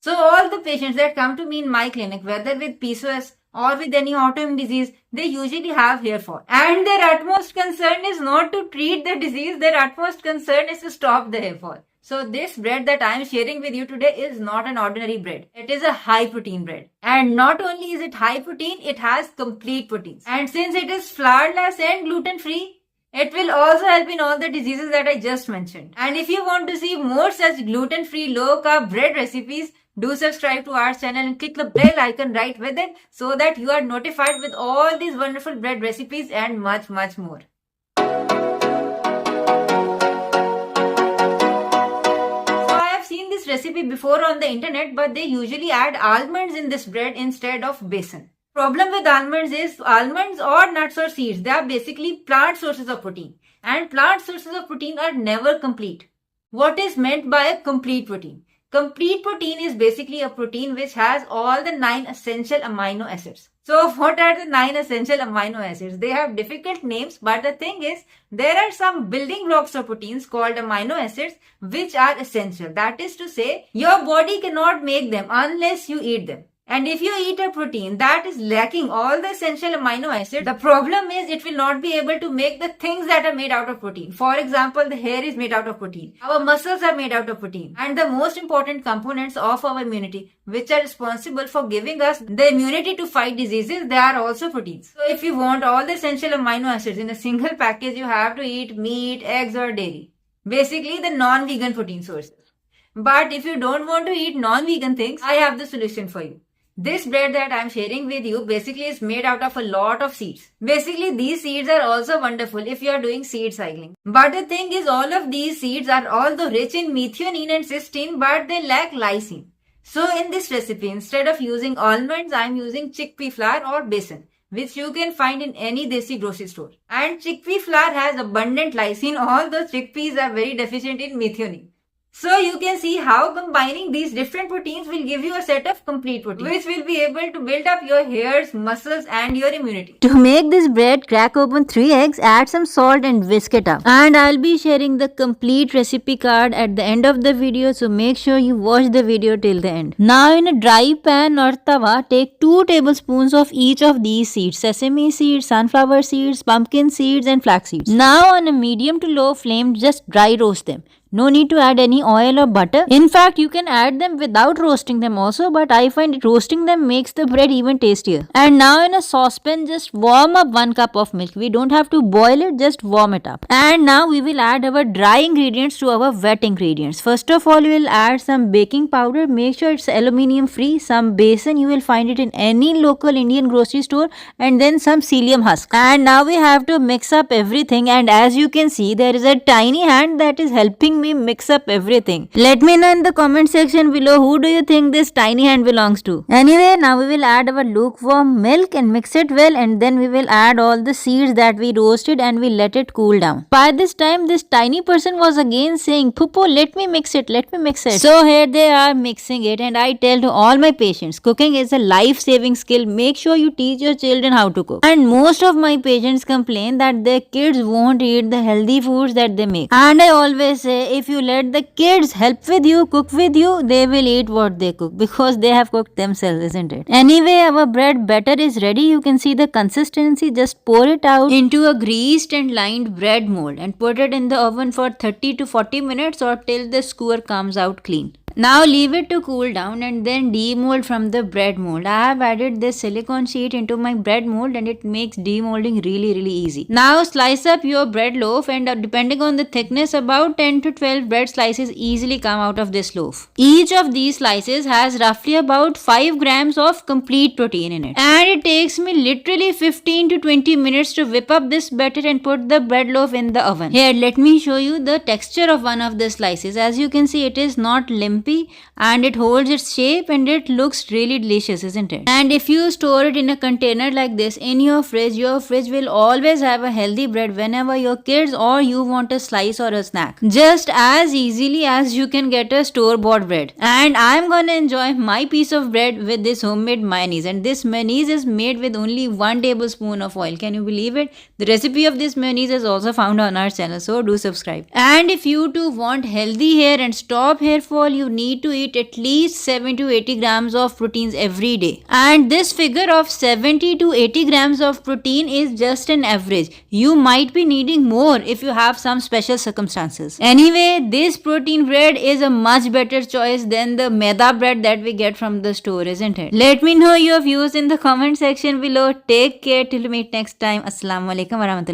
So all the patients that come to me in my clinic, whether with PCOS or with any autoimmune disease, they usually have hair fall. And their utmost concern is not to treat the disease, their utmost concern is to stop the hair fall. So this bread that I am sharing with you today is not an ordinary bread. It is a high protein bread. And not only is it high protein, it has complete proteins. And since it is flourless and gluten free, it will also help in all the diseases that I just mentioned. And if you want to see more such gluten-free, low-carb bread recipes, do subscribe to our channel and click the bell icon right with it so that you are notified with all these wonderful bread recipes and much more. So I have seen this recipe before on the internet, but they usually add almonds in this bread instead of besan. Problem with almonds is almonds or nuts or seeds, they are basically plant sources of protein, and plant sources of protein are never complete. What is meant by a complete protein? Complete protein is basically a protein which has all the 9 essential amino acids. So what are the 9 essential amino acids? They have difficult names, but the thing is, there are some building blocks of proteins called amino acids which are essential. That is to say, your body cannot make them unless you eat them. And if you eat a protein that is lacking all the essential amino acids, the problem is it will not be able to make the things that are made out of protein. For example, the hair is made out of protein. Our muscles are made out of protein. And the most important components of our immunity, which are responsible for giving us the immunity to fight diseases, they are also proteins. So if you want all the essential amino acids in a single package, you have to eat meat, eggs or dairy. Basically the non-vegan protein sources. But if you don't want to eat non-vegan things, I have the solution for you. This bread that I am sharing with you basically is made out of a lot of seeds. Basically, these seeds are also wonderful if you are doing seed cycling. But the thing is, all of these seeds are although rich in methionine and cysteine, but they lack lysine. So in this recipe, instead of using almonds, I am using chickpea flour or besan, which you can find in any desi grocery store. And chickpea flour has abundant lysine, although chickpeas are very deficient in methionine. So you can see how combining these different proteins will give you a set of complete proteins, which will be able to build up your hairs, muscles and your immunity. To make this bread, crack open 3 eggs, add some salt and whisk it up. And I'll be sharing the complete recipe card at the end of the video, so make sure you watch the video till the end. Now in a dry pan or tawa, take 2 tablespoons of each of these seeds: sesame seeds, sunflower seeds, pumpkin seeds and flax seeds. Now on a medium to low flame, just dry roast them. No need to add any oil or butter. In fact, you can add them without roasting them also, but I find roasting them makes the bread even tastier. And now in a saucepan, just warm up 1 cup of milk. We don't have to boil it, just warm it up. And now we will add our dry ingredients to our wet ingredients. First of all, we will add some baking powder. Make sure it's aluminium free. Some besan, you will find it in any local Indian grocery store. And then some psyllium husk. And now we have to mix up everything. And as you can see, there is a tiny hand that is helping me mix up everything. Let me know in the comment section below who do you think this tiny hand belongs to. Anyway, now we will add our lukewarm milk and mix it well, and then we will add all the seeds that we roasted and we let it cool down. By this time, this tiny person was again saying, "Pupu, let me mix it, let me mix it." So here they are mixing it, and I tell to all my patients, cooking is a life-saving skill. Make sure you teach your children how to cook. And most of my patients complain that their kids won't eat the healthy foods that they make. And I always say, if you let the kids help with you, cook with you, they will eat what they cook because they have cooked themselves, isn't it? Anyway, our bread batter is ready. You can see the consistency. Just pour it out into a greased and lined bread mold and put it in the oven for 30 to 40 minutes or till the skewer comes out clean. Now leave it to cool down and then demold from the bread mold. I have added this silicone sheet into my bread mold and it makes demolding really easy. Now slice up your bread loaf, and depending on the thickness, about 10 to 12 bread slices easily come out of this loaf. Each of these slices has roughly about 5 grams of complete protein in it. And it takes me literally 15 to 20 minutes to whip up this batter and put the bread loaf in the oven. Here, let me show you the texture of one of the slices. As you can see, it is not limp and it holds its shape and it looks really delicious, isn't it? And if you store it in a container like this in your fridge will always have a healthy bread whenever your kids or you want a slice or a snack, just as easily as you can get a store-bought bread. And I'm gonna enjoy my piece of bread with this homemade mayonnaise, and this mayonnaise is made with only 1 tablespoon of oil. Can you believe it? The recipe of this mayonnaise is also found on our channel, so do subscribe. And if you too want healthy hair and stop hair fall, you need to eat at least 7 to 80 grams of proteins every day. And this figure of 70 to 80 grams of protein is just an average. You might be needing more if you have some special circumstances. Anyway, this protein bread is a much better choice than the maida bread that we get from the store, isn't it? Let me know your views in the comment section below. Take care till we meet next time. Assalamu alaikum warahmatullahi.